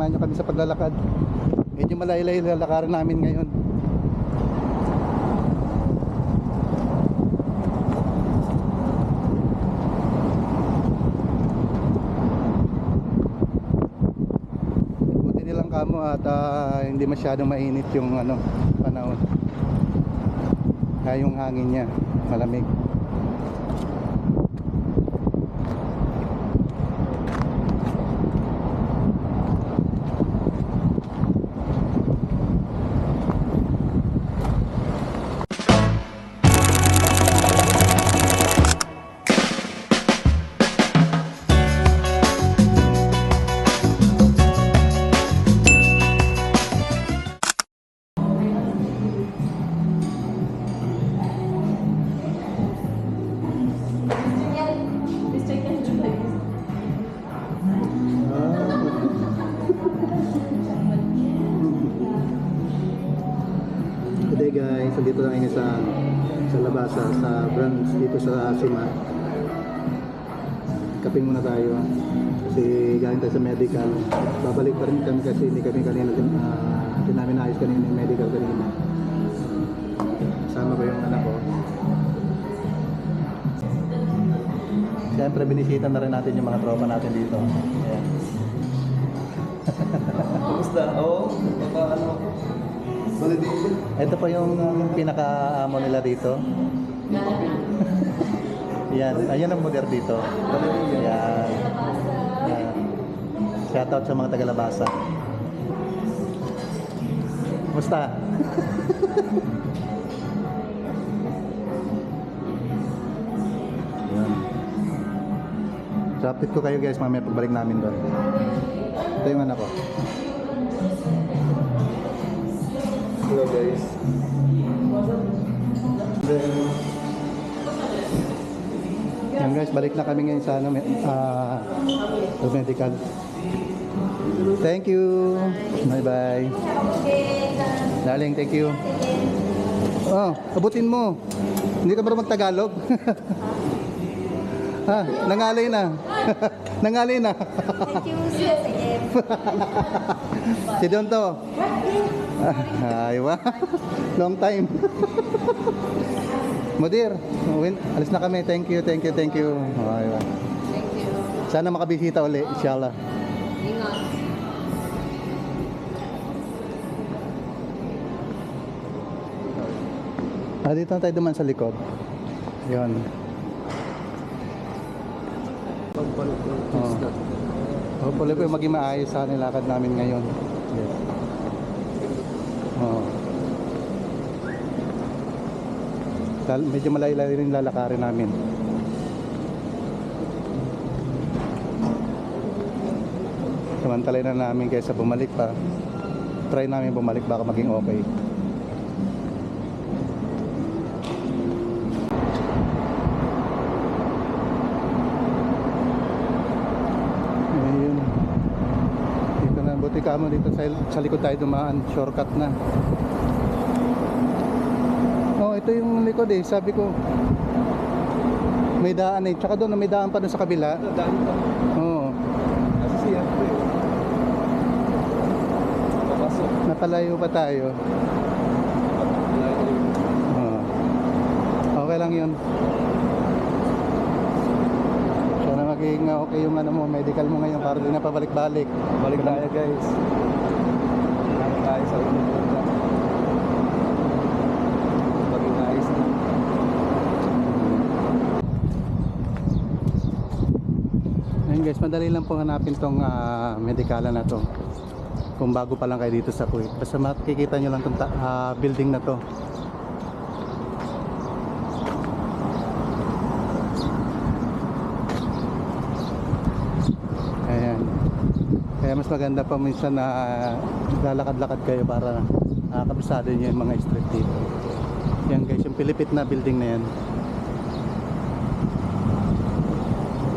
samahan nyo kami sa paglalakad. Medyo malaylay lalakarin namin ngayon. Buti nilang kamo at hindi masyadong mainit yung panahon. Kaya yung hangin niya malamig. Today guys, dito lang ini sa Labasa, sa branch dito sa Sima. Kaping muna tayo kasi galing tayo sa medical. Babalik pa rin kami kasi hindi kami kanina hindi namin naayos kanina yung medical kanina. Sama ko yung anak ko. Siyempre binisita na rin natin yung mga tropa natin dito. Ayan. Kumusta? Oo, ano ako. Ito po yung pinaka-amo nila dito. Yan, ayan ang modern dito. Yan. Yan. Shoutout sa mga taga-Labasa. Kumusta? Yan. So update ko kayo guys mamaya pagbalik namin doon. Ito yung anak ko. Hello guys. Yan guys, balik na kami ngayon sa medical. Thank you. Bye bye. Darling, thank you. Oh, abutin mo. Hindi ka marunong mag-Tagalog? Ha, nangalay na. Nangalay na. Thank you, Sir Em. Si Don to. Aywa. Long time. Mudir, alis na kami. Thank you, thank you, thank you. Aywa. Thank you. Sana makabisita uli, inshallah. Ingat. Dito na tayo duman sa likod. Yun. Hopefully po maging maayos sa nilakad namin ngayon. Yes. Medyo malaylay rin lalakarin namin. Samantalay na namin kaysa bumalik pa. Try namin bumalik baka maging okay. Ayun. Dito na, buti ka mo dito sa likod tayo dumaan. Shortcut na. Oh, ito yung likod eh. Sabi ko may daan eh. Tsaka doon may daan pa doon sa kabila. Daan pa. Oo. Kasi siya po eh. Papasok. Napalayo pa tayo. Oo. Okay lang yun. Sana maging okay yung medical mo ngayon para din na pabalik-balik. Balik tayo guys. Balik tayo sa unang punta. Baging ayos na. Ayun guys, madali lang po hanapin tong medikala na to. Kung bago pa lang kayo dito sa Kuwait. Basta makikita nyo lang tong building na to. Ayan. Kaya mas maganda pa minsan na lalakad-lakad kayo para nakakabisado nyo yung mga street dito. Yan guys, yung pilipit na building na yan.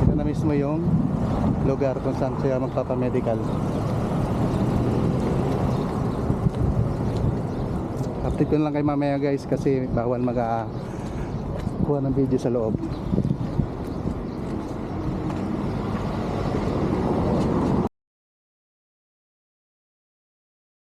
Ito na mismo yung lugar kung saan siya magpapamedical. Update ko na lang kay mamaya guys kasi bawal kuha ng video sa loob.